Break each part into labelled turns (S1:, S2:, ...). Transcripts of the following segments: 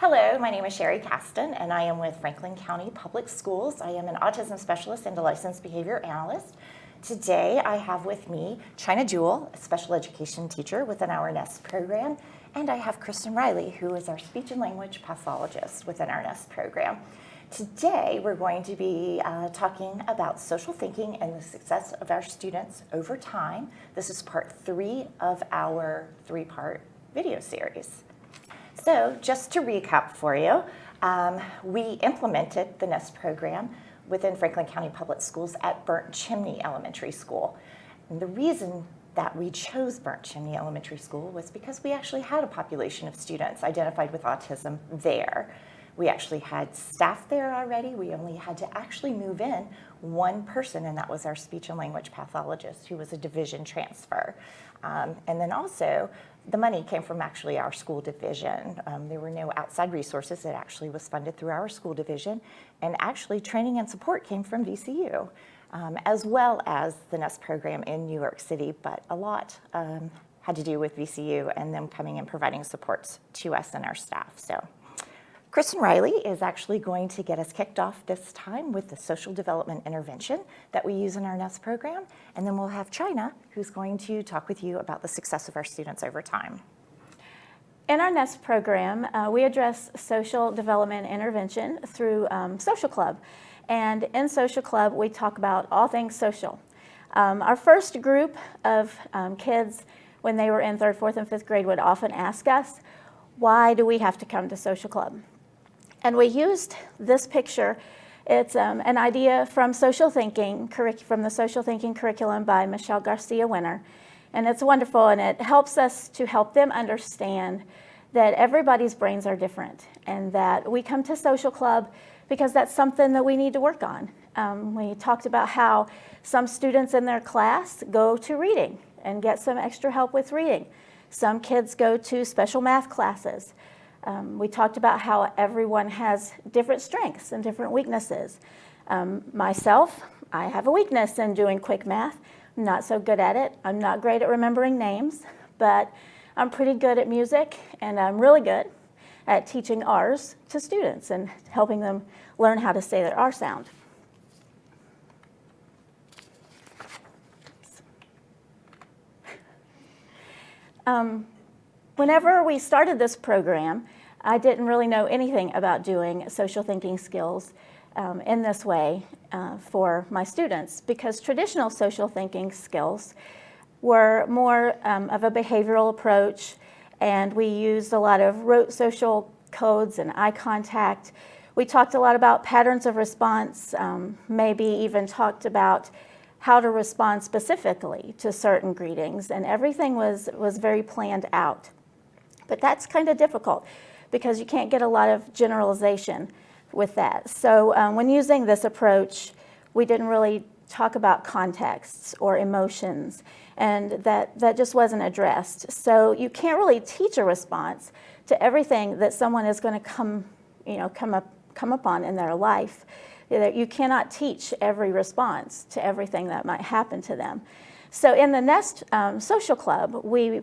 S1: Hello, my name is Shari Caston, and I am with Franklin County Public Schools. I am an autism specialist and a licensed behavior analyst. Today, I have with me Jewell, a special education teacher within our Nest program, and I have Kristen Riley, who is our speech and language pathologist within our Nest program. Today, we're going to be talking about social thinking and the success of our students over time. This is part 3 of our 3-part video series. So just to recap for you, we implemented the Nest program within Franklin County Public Schools at Burnt Chimney Elementary School. And the reason that we chose Burnt Chimney Elementary School was because we actually had a population of students identified with autism there. We actually had staff there already. We only had to actually move in one person, and that was our speech and language pathologist, who was a division transfer. And then also, the money came from actually our school division. There were no outside resources. It actually was funded through our school division. And actually, training and support came from VCU, as well as the Nest program in New York City, but a lot had to do with VCU and them coming and providing supports to us and our staff. So Kristen Riley is actually going to get us kicked off this time with the social development intervention that we use in our Nest program. And then we'll have Chinah, who's going to talk with you about the success of our students over time.
S2: In our Nest program, we address social development intervention through Social Club. And in Social Club, we talk about all things social. Our first group of kids, when they were in 3rd, 4th, and 5th grade, would often ask us, why do we have to come to Social Club? And we used this picture. It's an idea from social thinking, from the social thinking curriculum by Michelle Garcia Winner. And it's wonderful, and it helps us to help them understand that everybody's brains are different and that we come to Social Club because that's something that we need to work on. We talked about how some students in their class go to reading and get some extra help with reading. Some kids go to special math classes. We talked about how everyone has different strengths and different weaknesses. Myself, I have a weakness in doing quick math. I'm not so good at it. I'm not great at remembering names, but I'm pretty good at music, and I'm really good at teaching R's to students and helping them learn how to say their R sound. Whenever we started this program, I didn't really know anything about doing social thinking skills in this way for my students, because traditional social thinking skills were more of a behavioral approach, and we used a lot of rote social codes and eye contact. We talked a lot about patterns of response, maybe even talked about how to respond specifically to certain greetings, and everything was very planned out. But that's kind of difficult because you can't get a lot of generalization with that. So when using this approach, we didn't really talk about contexts or emotions, and that just wasn't addressed. So you can't really teach a response to everything that someone is going to come upon in their life. You cannot teach every response to everything that might happen to them. So in the Nest Social Club, we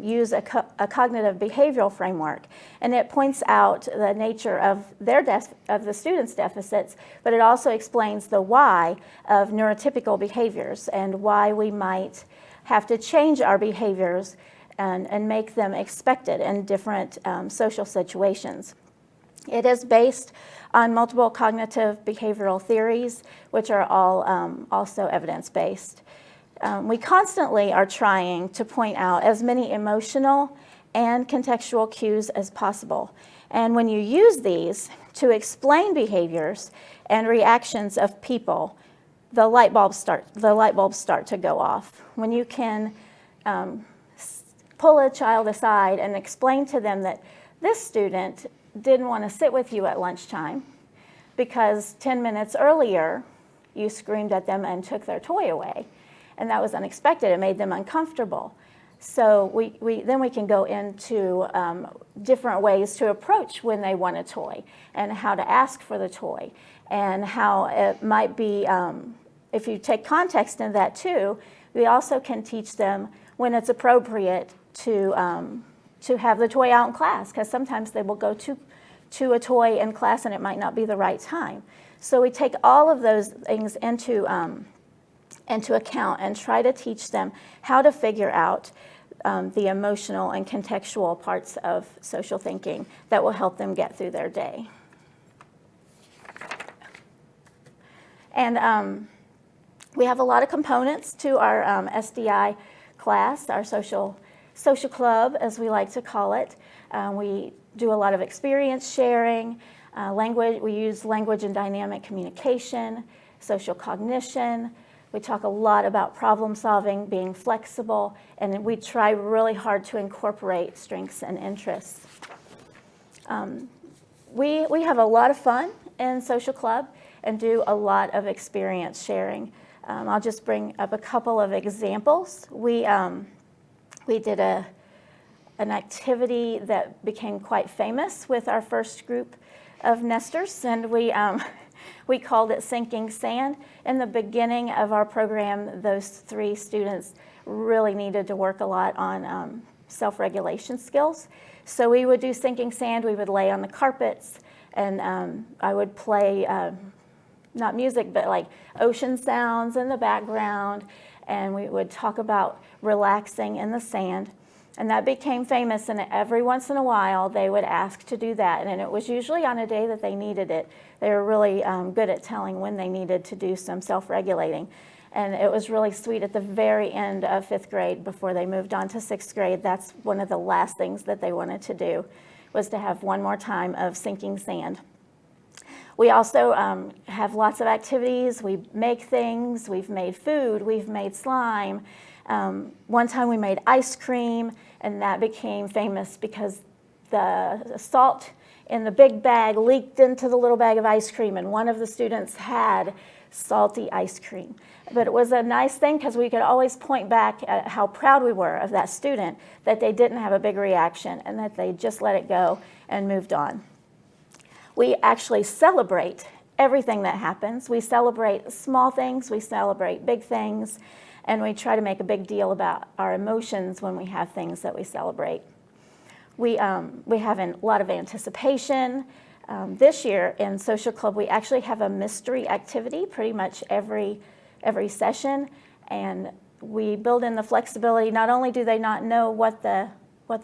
S2: use a cognitive behavioral framework, and it points out the nature of the students' deficits, but it also explains the why of neurotypical behaviors and why we might have to change our behaviors and make them expected in different social situations. It is based on multiple cognitive behavioral theories, which are all also evidence-based. We constantly are trying to point out as many emotional and contextual cues as possible. And when you use these to explain behaviors and reactions of people, the light bulbs start to go off. When you can pull a child aside and explain to them that this student didn't want to sit with you at lunchtime because 10 minutes earlier you screamed at them and took their toy away. And that was unexpected. It made them uncomfortable. So then we can go into different ways to approach when they want a toy and how to ask for the toy and how it might be, if you take context in that too, we also can teach them when it's appropriate to have the toy out in class, because sometimes they will go too to a toy in class and it might not be the right time. So we take all of those things into account and try to teach them how to figure out the emotional and contextual parts of social thinking that will help them get through their day. And we have a lot of components to our SDI class, our social club, as we like to call it. We do a lot of experience sharing, language. We use language and dynamic communication, social cognition. We talk a lot about problem solving, being flexible, and we try really hard to incorporate strengths and interests. We have a lot of fun in social club and do a lot of experience sharing. I'll just bring up a couple of examples. We did an activity that became quite famous with our first group of nesters, and we called it sinking sand. In the beginning of our program, those 3 students really needed to work a lot on self-regulation skills. So we would do sinking sand. We would lay on the carpets, and I would play not music, but like ocean sounds in the background, and we would talk about relaxing in the sand. And that became famous, and every once in a while they would ask to do that, and it was usually on a day that they needed it. They were really good at telling when they needed to do some self-regulating. And it was really sweet at the very end of 5th grade before they moved on to 6th grade. That's one of the last things that they wanted to do, was to have one more time of sinking sand. We also have lots of activities. We make things. We've made food. We've made slime. One time we made ice cream, and that became famous because the salt in the big bag leaked into the little bag of ice cream, and one of the students had salty ice cream. But it was a nice thing because we could always point back at how proud we were of that student, that they didn't have a big reaction and that they just let it go and moved on. We actually celebrate everything that happens. We celebrate small things, we celebrate big things, and we try to make a big deal about our emotions when we have things that we celebrate. We have a lot of anticipation. This year in Social Club, we actually have a mystery activity pretty much every session, and we build in the flexibility. Not only do they not know what the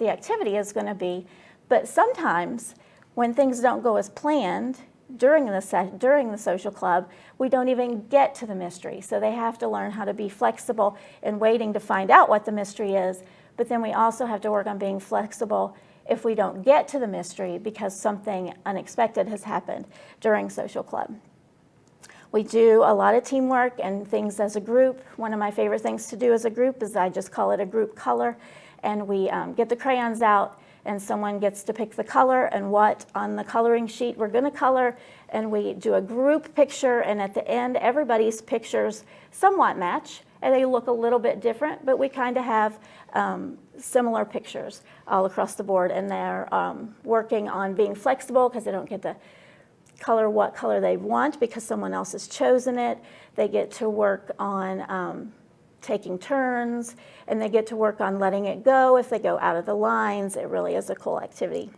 S2: activity is going to be, but sometimes when things don't go as planned during the Social Club, we don't even get to the mystery. So they have to learn how to be flexible in waiting to find out what the mystery is. But then we also have to work on being flexible if we don't get to the mystery because something unexpected has happened during Social Club. We do a lot of teamwork and things as a group. One of my favorite things to do as a group is I just call it a group color. And we get the crayons out, and someone gets to pick the color and what on the coloring sheet we're going to color, and we do a group picture, and at the end everybody's pictures somewhat match, and they look a little bit different, but we kind of have similar pictures all across the board, and they're working on being flexible because they don't get to color what color they want because someone else has chosen it. They get to work on taking turns, and they get to work on letting it go if they go out of the lines. It really is a cool activity.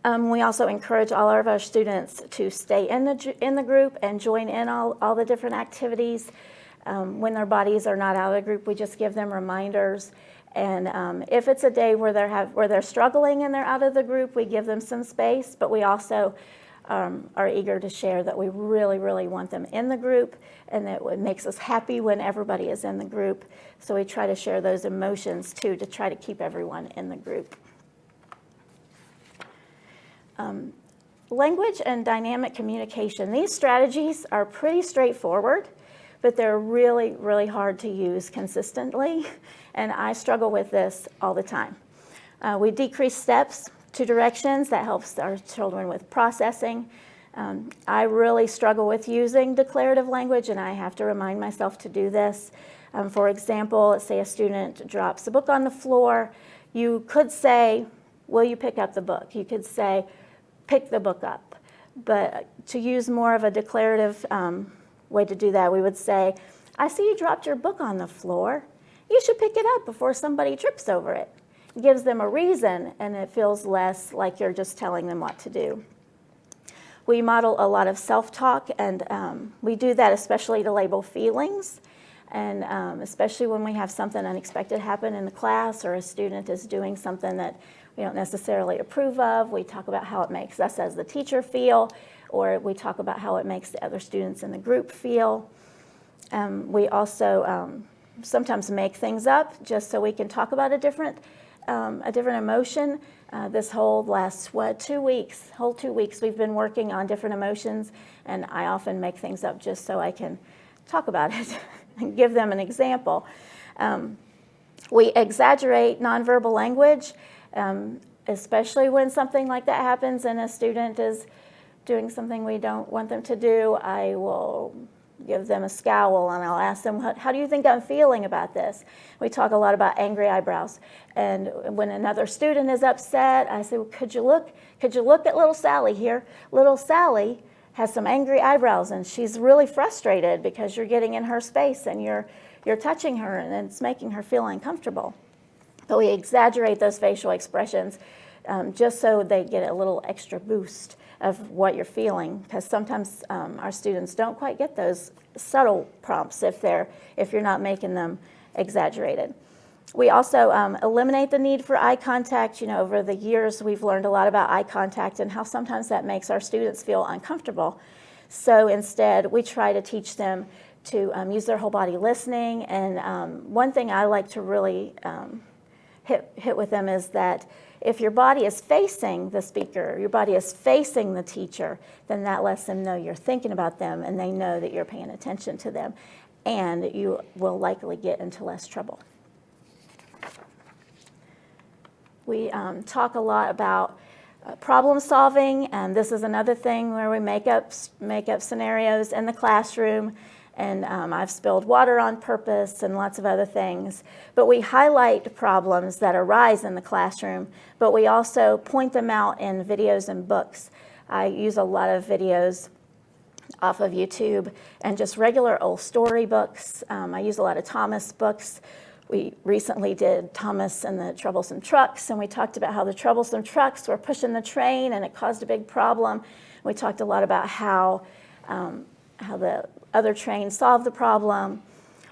S2: We also encourage all of our students to stay in the group and join in all the different activities. When their bodies are not out of the group, we just give them reminders. And if it's a day where they're struggling and they're out of the group, we give them some space, but we also are eager to share that we really, really want them in the group, and that it makes us happy when everybody is in the group. So we try to share those emotions too, to try to keep everyone in the group. Language and dynamic communication. These strategies are pretty straightforward, but they're really, really hard to use consistently, and I struggle with this all the time. We decrease steps to directions. That helps our children with processing. I really struggle with using declarative language, and I have to remind myself to do this. For example, let's say a student drops a book on the floor. You could say, will you pick up the book? You could say, pick the book up. But to use more of a declarative way to do that, we would say, I see you dropped your book on the floor. You should pick it up before somebody trips over it. gives them a reason, and it feels less like you're just telling them what to do. We model a lot of self-talk, and we do that especially to label feelings, and especially when we have something unexpected happen in the class or a student is doing something that we don't necessarily approve of. We talk about how it makes us as the teacher feel, or we talk about how it makes the other students in the group feel. We also sometimes make things up just so we can talk about a different emotion. This whole last, 2 weeks, whole 2 weeks, we've been working on different emotions, and I often make things up just so I can talk about it and give them an example. We exaggerate nonverbal language, especially when something like that happens and a student is doing something we don't want them to do. I will give them a scowl, and I'll ask them, how do you think I'm feeling about this? We talk a lot about angry eyebrows. And when another student is upset, I say, well, could you look at little Sally here? Little Sally has some angry eyebrows, and she's really frustrated because you're getting in her space and you're touching her, and it's making her feel uncomfortable. But we exaggerate those facial expressions just so they get a little extra boost of what you're feeling, because sometimes our students don't quite get those subtle prompts if you're not making them exaggerated. We also eliminate the need for eye contact. Over the years, we've learned a lot about eye contact and how sometimes that makes our students feel uncomfortable. So instead, we try to teach them to use their whole body listening. And one thing I like to really hit with them is that if your body is facing the speaker, your body is facing the teacher, then that lets them know you're thinking about them and they know that you're paying attention to them, and you will likely get into less trouble. We talk a lot about problem solving, and this is another thing where we make up scenarios in the classroom. And I've spilled water on purpose and lots of other things. But we highlight problems that arise in the classroom, but we also point them out in videos and books. I use a lot of videos off of YouTube and just regular old storybooks. I use a lot of Thomas books. We recently did Thomas and the Troublesome Trucks, and we talked about how the troublesome trucks were pushing the train and it caused a big problem. We talked a lot about how the other trains solve the problem.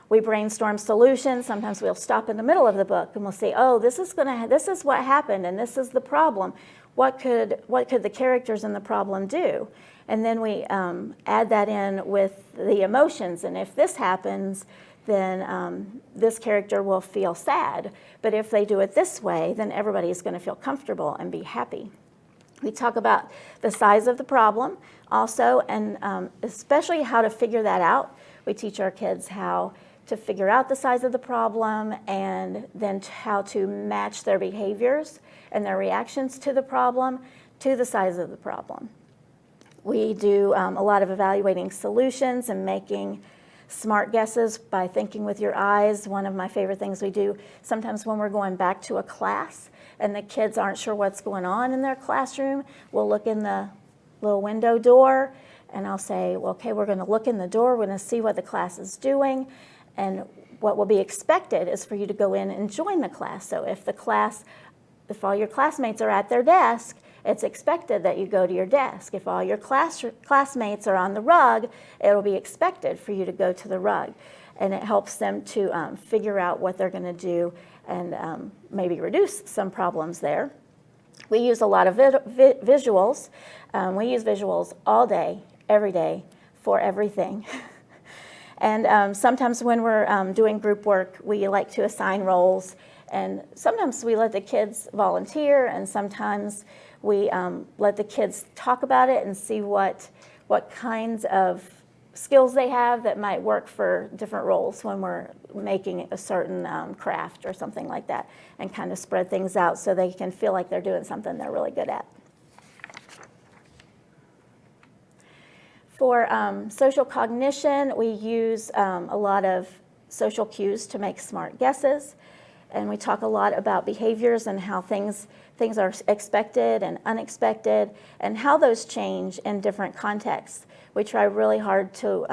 S2: We brainstorm solutions. Sometimes we'll stop in the middle of the book and we'll say, oh, this is what happened and this is the problem. What could the characters in the problem do? And then we add that in with the emotions. And if this happens, then this character will feel sad. But if they do it this way, then everybody is going to feel comfortable and be happy. We talk about the size of the problem also, and especially how to figure that out. We teach our kids how to figure out the size of the problem and then how to match their behaviors and their reactions to the problem to the size of the problem. We do a lot of evaluating solutions and making smart guesses by thinking with your eyes. One of my favorite things we do sometimes when we're going back to a class and the kids aren't sure what's going on in their classroom, we'll look in the little window door and I'll say, well, okay, we're going to look in the door, we're going to see what the class is doing, and what will be expected is for you to go in and join the class. So if all your classmates are at their desk, it's expected that you go to your desk. If all your classmates are on the rug, it'll be expected for you to go to the rug. And it helps them to figure out what they're going to do and maybe reduce some problems there. We use a lot of visuals. We use visuals all day, every day, for everything. And sometimes when we're doing group work, we like to assign roles. And sometimes we let the kids volunteer, and sometimes we let the kids talk about it and see what kinds of skills they have that might work for different roles when we're making a certain craft or something like that, and kind of spread things out so they can feel like they're doing something they're really good at. For social cognition, we use a lot of social cues to make smart guesses. And we talk a lot about behaviors and how things are expected and unexpected and how those change in different contexts. We try really hard to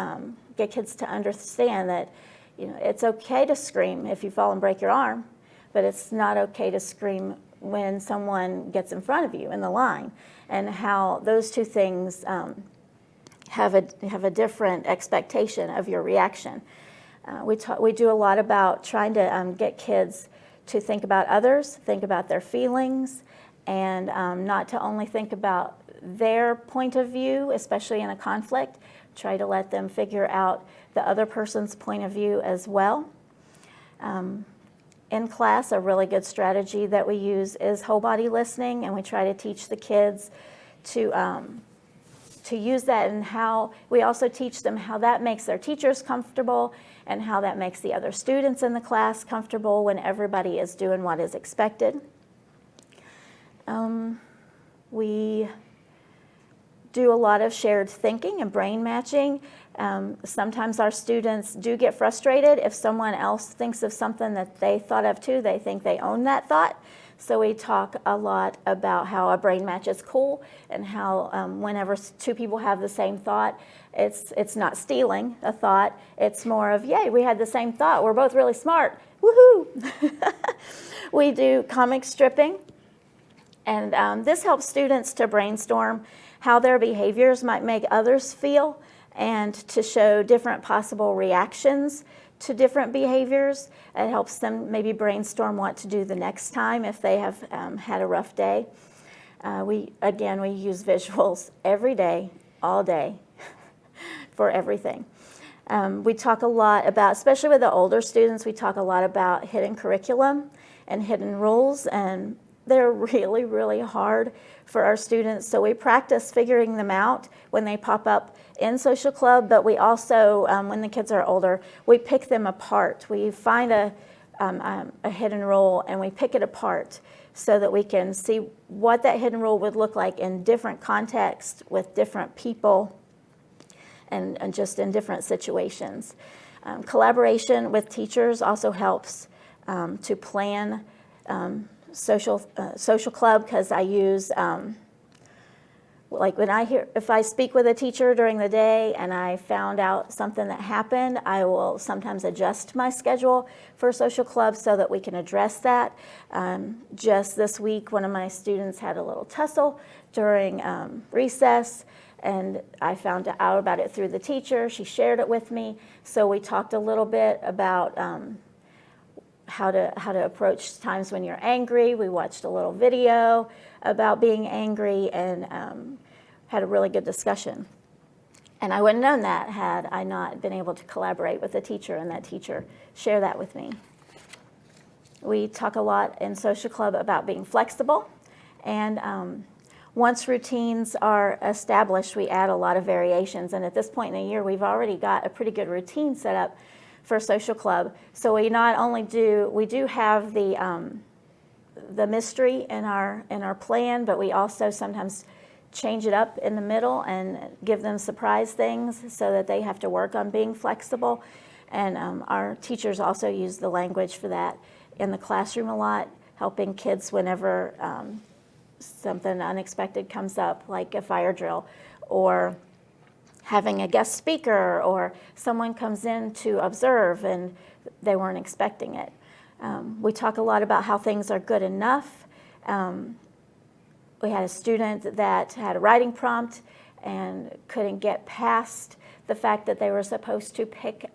S2: get kids to understand that it's okay to scream if you fall and break your arm, but it's not okay to scream when someone gets in front of you in the line, and how those two things have a different expectation of your reaction. We do a lot about trying to get kids to think about others, think about their feelings, and not to only think about their point of view, especially in a conflict. Try to let them figure out the other person's point of view as well. In class, a really good strategy that we use is whole body listening, and we try to teach the kids to use that, and how we also teach them how that makes their teachers comfortable and how that makes the other students in the class comfortable when everybody is doing what is expected. We do a lot of shared thinking and brain matching. Sometimes our students do get frustrated if someone else thinks of something that they thought of too. They think they own that thought. So we talk a lot about how a brain match is cool, and how whenever two people have the same thought, it's not stealing a thought. It's more of, yay, we had the same thought. We're both really smart. Woohoo! We do comic stripping, and this helps students to brainstorm how their behaviors might make others feel, and to show different possible reactions to different behaviors. It helps them maybe brainstorm what to do the next time if they have had a rough day. We use visuals every day, all day, for everything. We talk a lot about, especially with the older students, we talk a lot about hidden curriculum and hidden rules, and they're really, really hard for our students. So we practice figuring them out when they pop up in social club, but we also, when the kids are older, we pick them apart. We find a hidden rule and we pick it apart so that we can see what that hidden rule would look like in different contexts with different people and just in different situations. Collaboration with teachers also helps to plan social club, because I use like if I speak with a teacher during the day and I found out something that happened, I will sometimes adjust my schedule for social club so that we can address that. Just this week, one of my students had a little tussle during recess, and I found out about it through the teacher. She shared it with me, so we talked a little bit about how to approach times when you're angry. We watched a little video about being angry, and had a really good discussion. And I wouldn't have known that had I not been able to collaborate with a teacher and that teacher share that with me. We talk a lot in social club about being flexible, and once routines are established, we add a lot of variations. And at this point in the year, we've already got a pretty good routine set up for social club. So we not only do have the mystery in our plan, but we also sometimes change it up in the middle and give them surprise things so that they have to work on being flexible. And our teachers also use the language for that in the classroom a lot, helping kids whenever something unexpected comes up, like a fire drill, or having a guest speaker, or someone comes in to observe and they weren't expecting it. We talk a lot about how things are good enough. We had a student that had a writing prompt and couldn't get past the fact that they were supposed to pick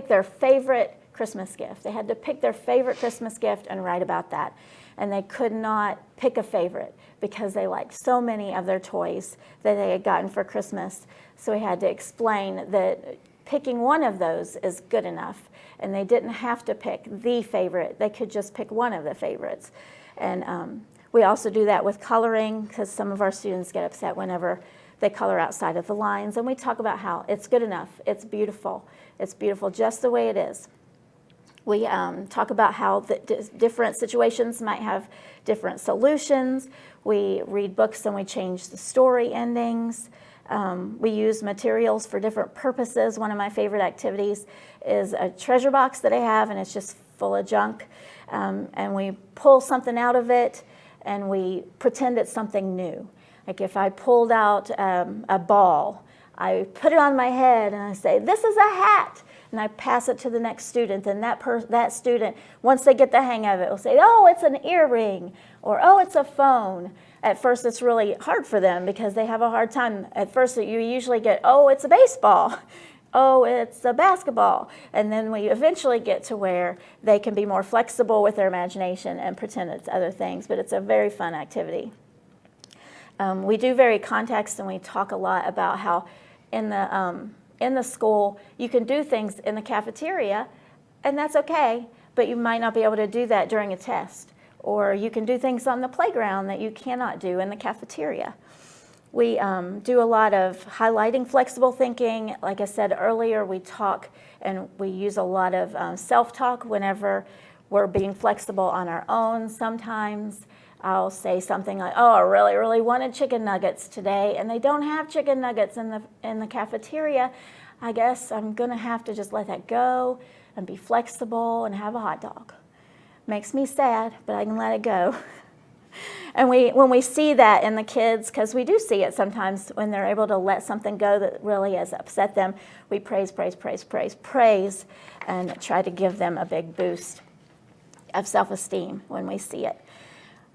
S2: their favorite Christmas gift. They had to pick their favorite Christmas gift and write about that. And they could not pick a favorite because they liked so many of their toys that they had gotten for Christmas. So we had to explain that picking one of those is good enough, and they didn't have to pick the favorite. They could just pick one of the favorites. And we also do that with coloring, because some of our students get upset whenever they color outside of the lines. And we talk about how it's good enough, it's beautiful just the way it is. We talk about how the different situations might have different solutions. We read books and we change the story endings. We use materials for different purposes. One of my favorite activities is a treasure box that I have, and it's just full of junk. And we pull something out of it and we pretend it's something new. Like if I pulled out a ball, I put it on my head and I say, "This is a hat." and I pass it to the next student, then that student, once they get the hang of it, will say, oh, it's an earring, or oh, it's a phone. At first, it's really hard for them because they have a hard time. At first, you usually get, oh, it's a baseball. Oh, it's a basketball. And then we eventually get to where they can be more flexible with their imagination and pretend it's other things, but it's a very fun activity. We do vary context, and we talk a lot about how in the school you can do things in the cafeteria, and that's okay, but you might not be able to do that during a test. Or you can do things on the playground that you cannot do in the cafeteria. We do a lot of highlighting flexible thinking. Like I said earlier, we talk and we use a lot of self-talk whenever we're being flexible on our own. Sometimes I'll say something like, oh, I really, really wanted chicken nuggets today, and they don't have chicken nuggets in the cafeteria. I guess I'm gonna have to just let that go and be flexible and have a hot dog. Makes me sad, but I can let it go. And when we see that in the kids, because we do see it sometimes when they're able to let something go that really has upset them, we praise, and try to give them a big boost of self-esteem when we see it.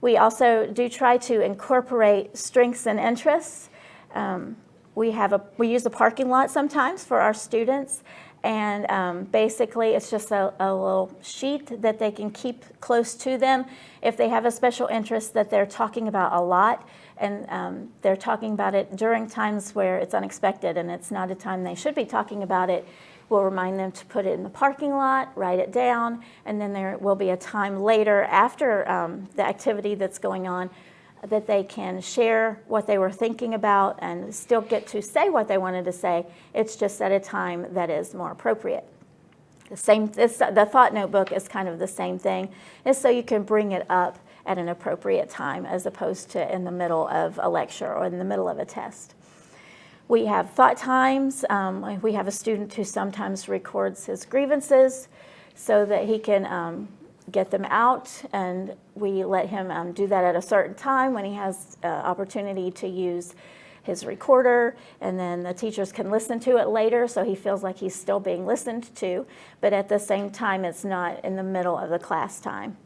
S2: We also do try to incorporate strengths and interests. We use a parking lot sometimes for our students, and basically it's just a little sheet that they can keep close to them if they have a special interest that they're talking about a lot, and they're talking about it during times where it's unexpected and it's not a time they should be talking about it. We'll remind them to put it in the parking lot, write it down, and then there will be a time later after the activity that's going on that they can share what they were thinking about and still get to say what they wanted to say. It's just at a time that is more appropriate. The thought notebook is kind of the same thing. It's so you can bring it up at an appropriate time as opposed to in the middle of a lecture or in the middle of a test. We have thought times. We have a student who sometimes records his grievances so that he can get them out, and we let him do that at a certain time when he has opportunity to use his recorder, and then the teachers can listen to it later so he feels like he's still being listened to, but at the same time it's not in the middle of the class time.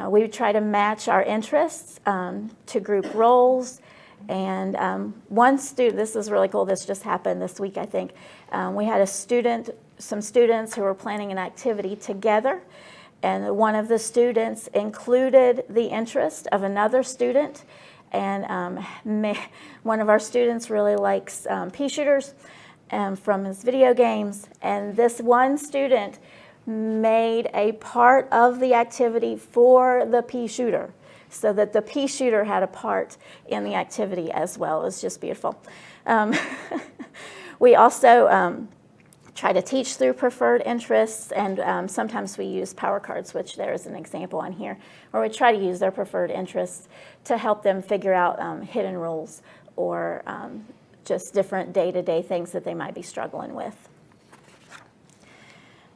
S2: We try to match our interests to group roles, and one student, this is really cool, this just happened this week I think, we had some students who were planning an activity together, and one of the students included the interest of another student, and one of our students really likes pea shooters from his video games, and this one student made a part of the activity for the pea shooter so that the pea shooter had a part in the activity as well. It was just beautiful. We also try to teach through preferred interests, and sometimes we use power cards, which there is an example on here, where we try to use their preferred interests to help them figure out hidden rules or just different day-to-day things that they might be struggling with.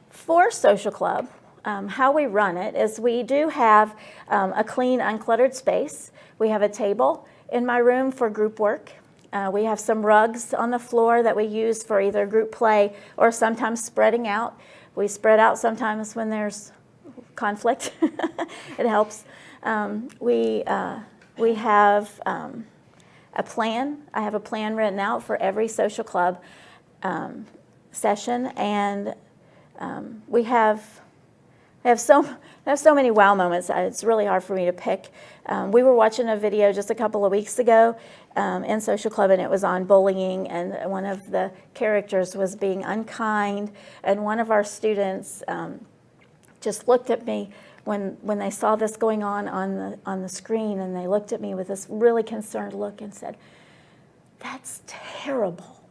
S2: For Social Club, how we run it is we do have a clean, uncluttered space. We have a table in my room for group work. We have some rugs on the floor that we use for either group play or sometimes spreading out. We spread out sometimes when there's conflict. It helps. We have a plan. I have a plan written out for every Social Club session, and we have so many wow moments. It's really hard for me to pick. We were watching a video just a couple of weeks ago in Social Club, and it was on bullying, and one of the characters was being unkind, and one of our students just looked at me when they saw this going on the screen, and they looked at me with this really concerned look and said, "That's terrible."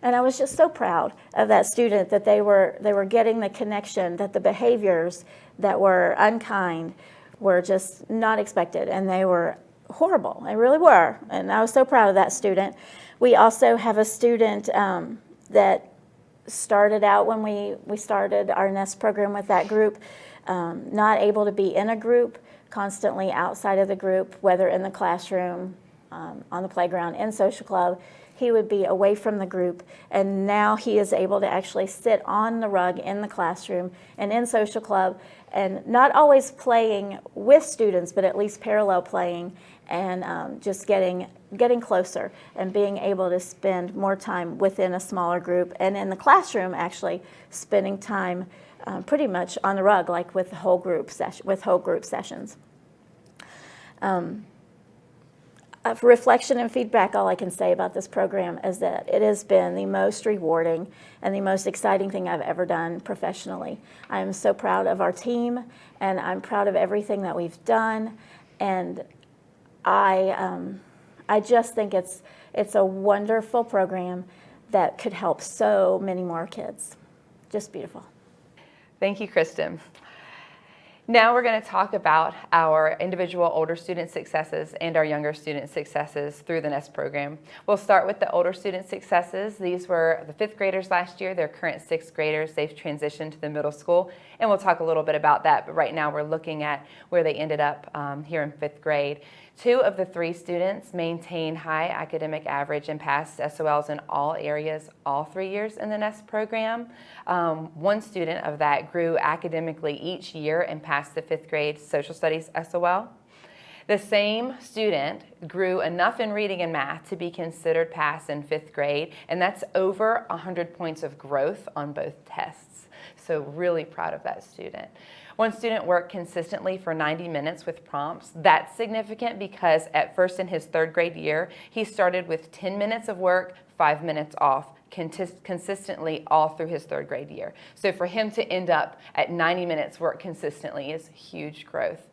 S2: And I was just so proud of that student that they were getting the connection, that the behaviors that were unkind were just not expected, and they were horrible. They really were, and I was so proud of that student. We also have a student that started out when we started our Nest program with that group, not able to be in a group, constantly outside of the group, whether in the classroom, on the playground in social club, he would be away from the group, and now he is able to actually sit on the rug in the classroom and in social club, and not always playing with students, but at least parallel playing, and just getting closer and being able to spend more time within a smaller group, and in the classroom actually spending time pretty much on the rug, like with whole group sessions. For reflection and feedback, all I can say about this program is that it has been the most rewarding and the most exciting thing I've ever done professionally. I am so proud of our team, and I'm proud of everything that we've done, and I just think it's a wonderful program that could help so many more kids. Just beautiful.
S3: Thank you, Kristen. Now we're going to talk about our individual older student successes and our younger student successes through the Nest program. We'll start with the older student successes. These were the 5th graders last year. They're current 6th graders. They've transitioned to the middle school, and we'll talk a little bit about that. But right now we're looking at where they ended up here in 5th grade. 2 of the 3 students maintain high academic average and passed SOLs in all areas all 3 years in the Nest program. 1 student of that grew academically each year and passed the 5th grade social studies SOL. The same student grew enough in reading and math to be considered pass in 5th grade, and that's over 100 points of growth on both tests. So really proud of that student. 1 student worked consistently for 90 minutes with prompts. That's significant because at first in his 3rd grade year, he started with 10 minutes of work, 5 minutes off, consistently all through his 3rd grade year. So for him to end up at 90 minutes work consistently is huge growth.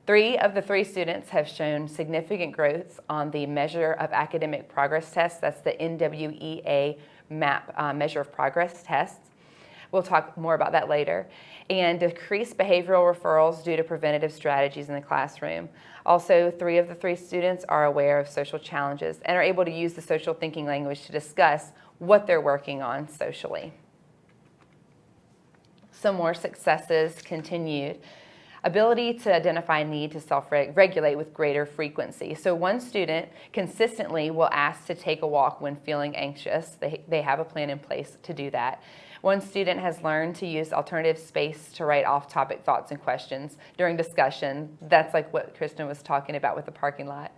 S3: 3 of the 3 students have shown significant growth on the measure of academic progress test. That's the NWEA MAP measure of progress tests. We'll talk more about that later. And decreased behavioral referrals due to preventative strategies in the classroom. Also, 3 of the 3 students are aware of social challenges and are able to use the social thinking language to discuss what they're working on socially. Some more successes continued. Ability to identify need to self-regulate with greater frequency. So 1 student consistently will ask to take a walk when feeling anxious. They have a plan in place to do that. 1 student has learned to use alternative space to write off-topic thoughts and questions during discussion. That's like what Kristen was talking about with the parking lot.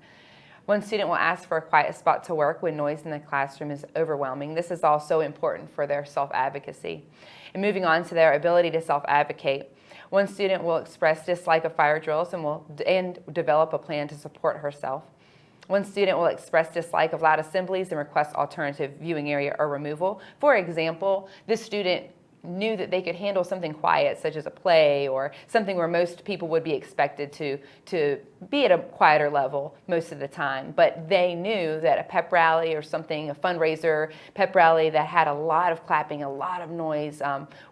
S3: 1 student will ask for a quiet spot to work when noise in the classroom is overwhelming. This is also important for their self-advocacy. And moving on to their ability to self-advocate, 1 student will express dislike of fire drills and develop a plan to support herself. 1 student will express dislike of loud assemblies and request alternative viewing area or removal. For example, this student knew that they could handle something quiet, such as a play or something where most people would be expected to be at a quieter level most of the time. But they knew that a pep rally or something, a fundraiser pep rally that had a lot of clapping, a lot of noise,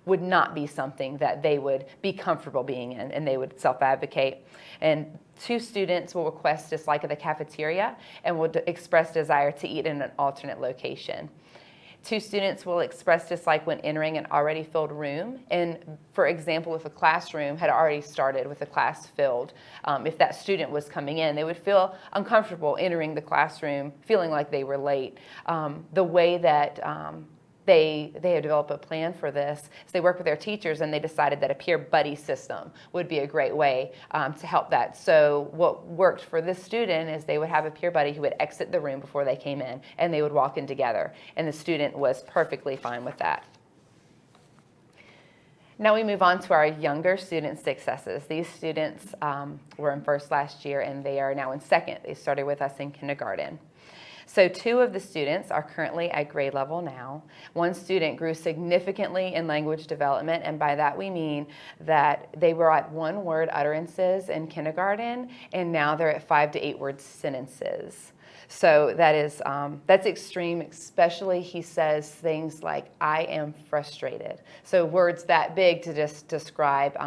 S3: would not be something that they would be comfortable being in, and they would self-advocate. And 2 students will request dislike of the cafeteria and will express desire to eat in an alternate location. 2 students will express dislike when entering an already filled room. And for example, if a classroom had already started with a class filled, if that student was coming in, they would feel uncomfortable entering the classroom, feeling like they were late. The way that they had developed a plan for this is they worked with their teachers, and they decided that a peer buddy system would be a great way to help that. So what worked for this student is they would have a peer buddy who would exit the room before they came in, and they would walk in together, and the student was perfectly fine with that. Now we move on to our younger student successes. These students were in 1st last year, and they are now in 2nd. They started with us in kindergarten. So 2 of the students are currently at grade level now. 1 student grew significantly in language development, and by that we mean that they were at 1-word utterances in kindergarten, and now they're at 5 to 8-word sentences. So that's extreme, especially he says things like, I am frustrated. So words that big to just describe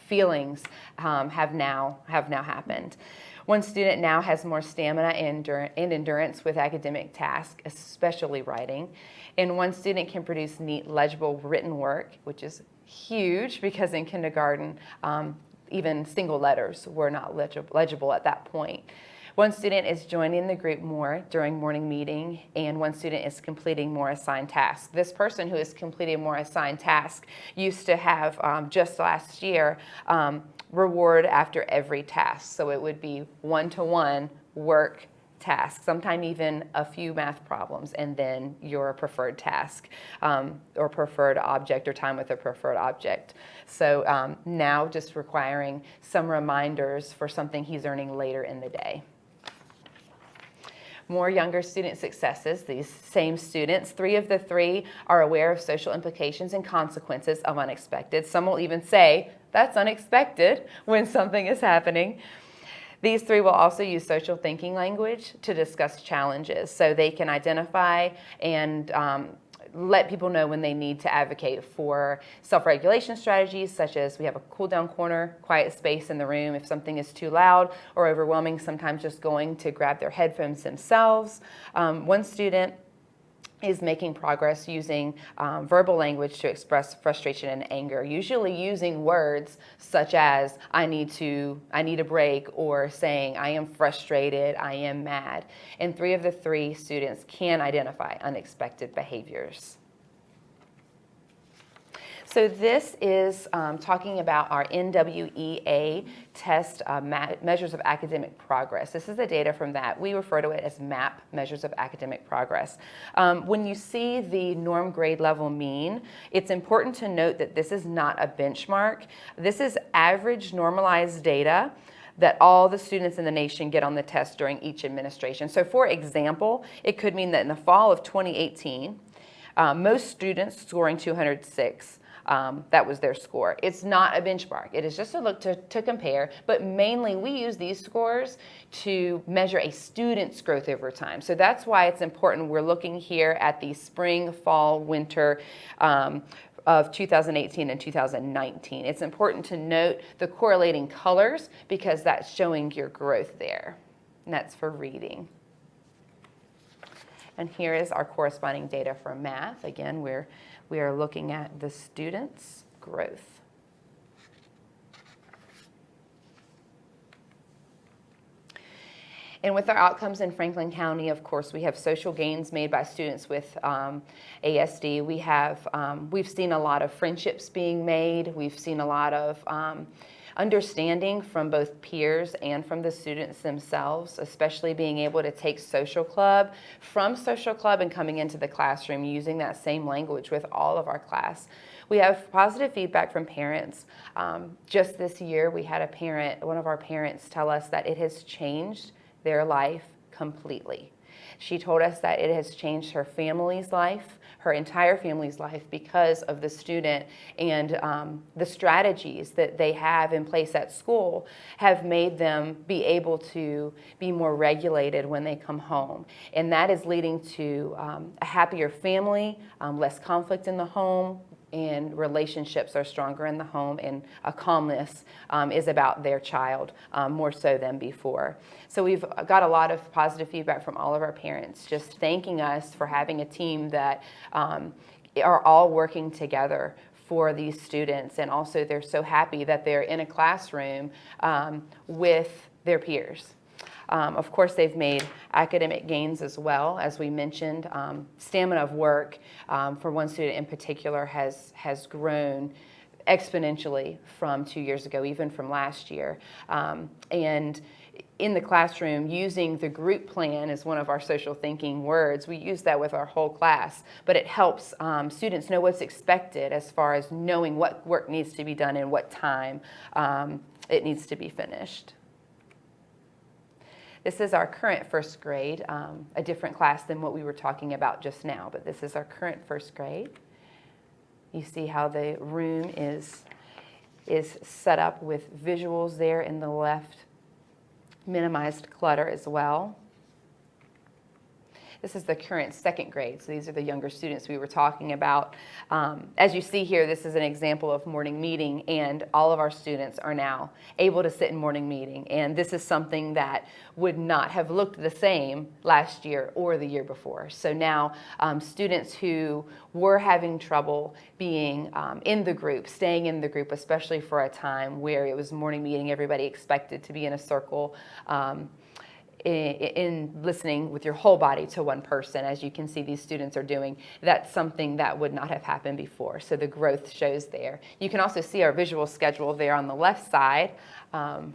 S3: feelings have now happened. 1 student now has more stamina and endurance with academic tasks, especially writing. And 1 student can produce neat, legible written work, which is huge because in kindergarten, even single letters were not legible at that point. One student is joining the group more during morning meeting, and one student is completing more assigned tasks. This person who is completing more assigned tasks used to have, just last year, reward after every task. So it would be one-to-one work task, sometimes even a few math problems, and then your preferred task or preferred object or time with a preferred object. So now just requiring some reminders for something he's earning later in the day. More younger student successes. These same students, 3 of the 3 are aware of social implications and consequences of unexpected. Some will even say, that's unexpected when something is happening. These 3 will also use social thinking language to discuss challenges, so they can identify and let people know when they need to advocate for self-regulation strategies, such as we have a cool down corner, quiet space in the room if something is too loud or overwhelming, sometimes just going to grab their headphones themselves. One student is making progress using verbal language to express frustration and anger, usually using words such as I need a break, or saying I am frustrated, I am mad. And 3 of the 3 students can identify unexpected behaviors. So this is talking about our NWEA test measures of academic progress. This is the data from that. We refer to it as MAP, measures of academic progress. When you see the norm grade level mean, it's important to note that this is not a benchmark. This is average normalized data that all the students in the nation get on the test during each administration. So for example, it could mean that in the fall of 2018, most students scoring 206, that was their score. It's not a benchmark. It is just a look to compare, but mainly we use these scores to measure a student's growth over time. So that's why it's important. We're looking here at the spring, fall, winter of 2018 and 2019. It's important to note the correlating colors because that's showing your growth there. And that's for reading. And here is our corresponding data for math. Again, we are looking at the students' growth. And with our outcomes in Franklin County, of course, we have social gains made by students with ASD. We've seen a lot of friendships being made. We've seen a lot of understanding from both peers and from the students themselves, especially being able to take social club from social club and coming into the classroom using that same language with all of our class. We have positive feedback from parents. Just this year, we had one of our parents tell us that it has changed their life completely. She told us that it has changed her family's life, her entire family's life, because of the student, and the strategies that they have in place at school have made them be able to be more regulated when they come home. And that is leading to a happier family, less conflict in the home, and relationships are stronger in the home, and a calmness is about their child more so than before. So we've got a lot of positive feedback from all of our parents, just thanking us for having a team that are all working together for these students, and also they're so happy that they're in a classroom with their peers. Of course, they've made academic gains as well. As we mentioned, stamina of work for one student in particular has grown exponentially from 2 years ago, even from last year. And in the classroom, using the group plan as one of our social thinking words, we use that with our whole class, but it helps students know what's expected as far as knowing what work needs to be done and what time it needs to be finished. This is our current first grade, a different class than what we were talking about just now, but this is our current first grade. You see how the room is set up with visuals there in the left, minimized clutter as well. This is the current second grade, so these are the younger students we were talking about. As you see here, this is an example of morning meeting, and all of our students are now able to sit in morning meeting. And this is something that would not have looked the same last year or the year before. So now students who were having trouble being in the group, staying in the group, especially for a time where it was morning meeting, everybody expected to be in a circle, in listening with your whole body to one person, as you can see these students are doing. That's something that would not have happened before. So the growth shows there. You can also see our visual schedule there on the left side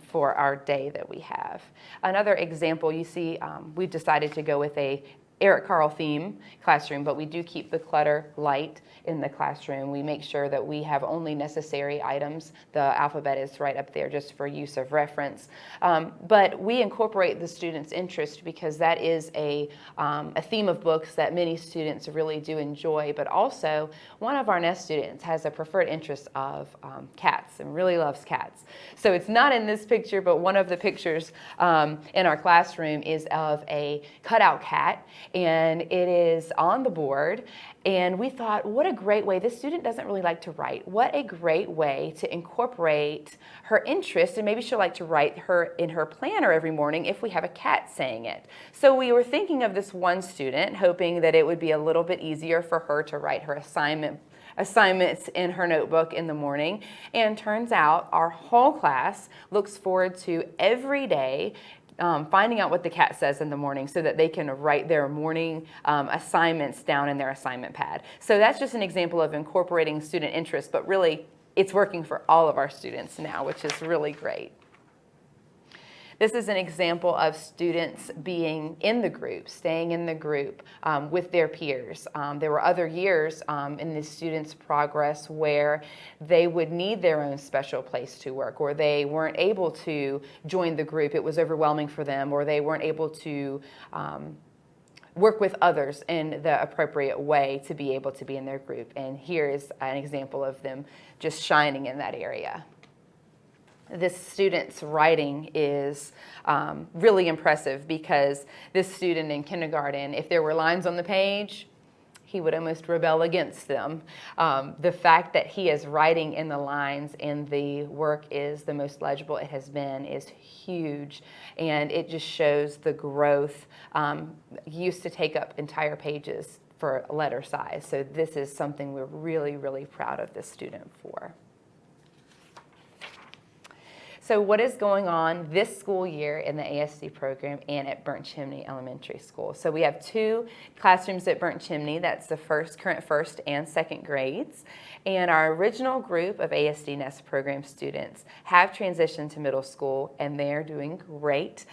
S3: for our day that we have. Another example, you see we've decided to go with a Eric Carle theme classroom, but we do keep the clutter light in the classroom. We make sure that we have only necessary items. The alphabet is right up there just for use of reference. But we incorporate the students' interest because that is a theme of books that many students really do enjoy, but also one of our Nest students has a preferred interest of cats and really loves cats. So it's not in this picture, but one of the pictures in our classroom is of a cutout cat, and it is on the board. And we thought, what a great way, this student doesn't really like to write, what a great way to incorporate her interest, and maybe she'll like to write her in her planner every morning if we have a cat saying it. So we were thinking of this one student, hoping that it would be a little bit easier for her to write her assignments in her notebook in the morning. And turns out our whole class looks forward to every day finding out what the cat says in the morning so that they can write their morning assignments down in their assignment pad. So that's just an example of incorporating student interest, but really it's working for all of our students now, which is really great. This is an example of students being in the group, staying in the group with their peers. There were other years in the students' progress where they would need their own special place to work, or they weren't able to join the group. It was overwhelming for them, or they weren't able to work with others in the appropriate way to be able to be in their group. And here is an example of them just shining in that area. This student's writing is really impressive because this student in kindergarten, if there were lines on the page, he would almost rebel against them. The fact that he is writing in the lines and the work is the most legible it has been is huge, and it just shows the growth. He used to take up entire pages for letter size, so this is something we're really, really proud of this student for. So what is going on this school year in the ASD program and at Burnt Chimney Elementary School? So we have 2 classrooms at Burnt Chimney. That's the current first and second grades. And our original group of ASD Nest Program students have transitioned to middle school, and they're doing great.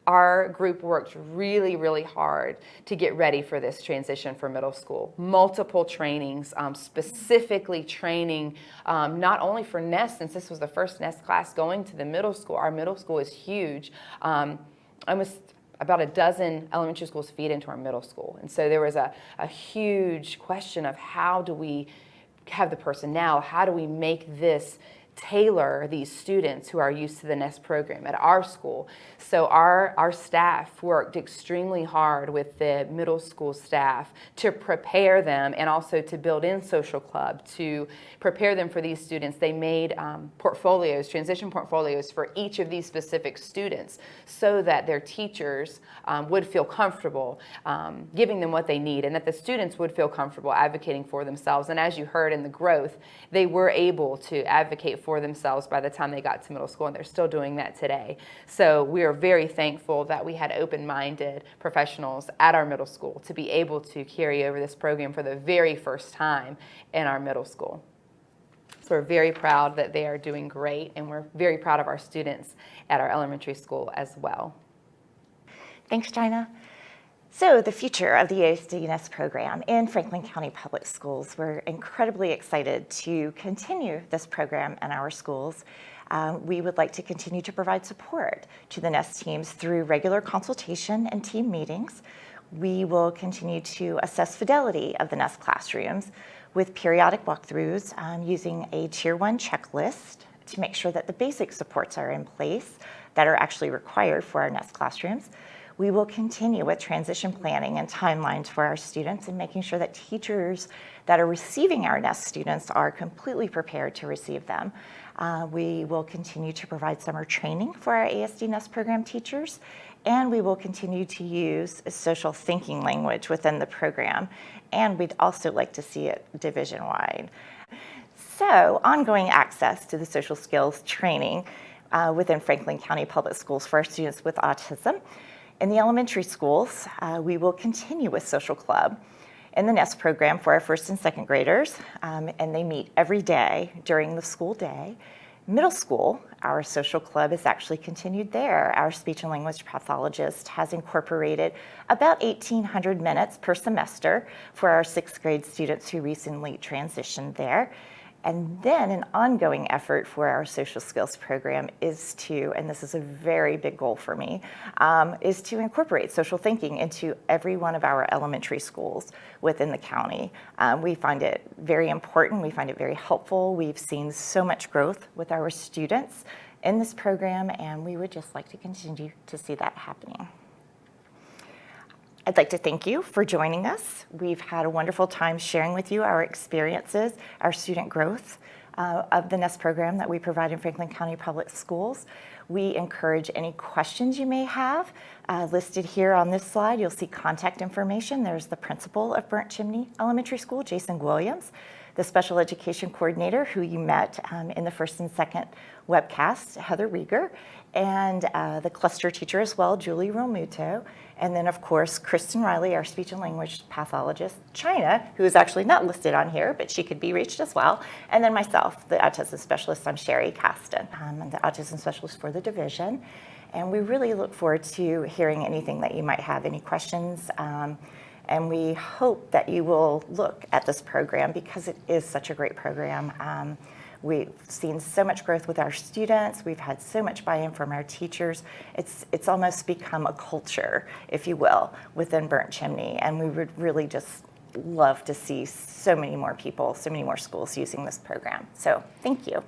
S3: Our group worked really, really hard to get ready for this transition for middle school. Multiple trainings, specifically training not only for Nest, since this was the first Nest class going to the middle school. Our middle school is huge. Almost about a dozen elementary schools feed into our middle school. And so there was a huge question of how do we have the personnel, how do we make this tailor these students who are used to the Nest program at our school. So our staff worked extremely hard with the middle school staff to prepare them, and also to build in social club to prepare them for these students. They made portfolios, transition portfolios for each of these specific students so that their teachers would feel comfortable giving them what they need, and that the students would feel comfortable advocating for themselves. And as you heard in the growth, they were able to advocate for themselves by the time they got to middle school, and they're still doing that today. So we are very thankful that we had open-minded professionals at our middle school to be able to carry over this program for the very first time in our middle school. So we're very proud that they are doing great, and we're very proud of our students at our elementary school as well.
S1: Thanks, China. So the future of the ASD Nest program in Franklin County Public Schools. We're incredibly excited to continue this program in our schools. We would like to continue to provide support to the Nest teams through regular consultation and team meetings. We will continue to assess fidelity of the Nest classrooms with periodic walkthroughs using a Tier 1 checklist to make sure that the basic supports are in place that are actually required for our Nest classrooms. We will continue with transition planning and timelines for our students, and making sure that teachers that are receiving our Nest students are completely prepared to receive them. We will continue to provide summer training for our ASD Nest program teachers, and we will continue to use social thinking language within the program, and we'd also like to see it division-wide. So, ongoing access to the social skills training. within Franklin County Public Schools for our students with autism. In the elementary schools, we will continue with Social Club in the Nest program for our first and second graders, and they meet every day during the school day. Middle school, our social club is actually continued there. Our speech and language pathologist has incorporated about 1,800 minutes per semester for our sixth grade students who recently transitioned there. And then an ongoing effort for our social skills program is to, and this is a very big goal for me, is to incorporate social thinking into every one of our elementary schools within the county. We find it very important, we find it very helpful. We've seen so much growth with our students in this program, and we would just like to continue to see that happening. I'd like to thank you for joining us. We've had a wonderful time sharing with you our experiences, our student growth of the Nest program that we provide in Franklin County Public Schools. We encourage any questions you may have. Listed here on this slide, you'll see contact information. There's the principal of Burnt Chimney Elementary School, Jason Williams, the special education coordinator who you met in the first and second webcast, Heather Rieger, and the cluster teacher as well, Julie Romuto, and then of course, Kristen Riley, our speech and language pathologist, Chinah, who is actually not listed on here, but she could be reached as well, and then myself, the autism specialist. I'm Shari, Caston. I'm the autism specialist for the division, and we really look forward to hearing anything that you might have, any questions, and we hope that you will look at this program because it is such a great program. We've seen so much growth with our students. We've had so much buy-in from our teachers. It's almost become a culture, if you will, within Burnt Chimney. And we would really just love to see so many more people, so many more schools using this program. So thank you.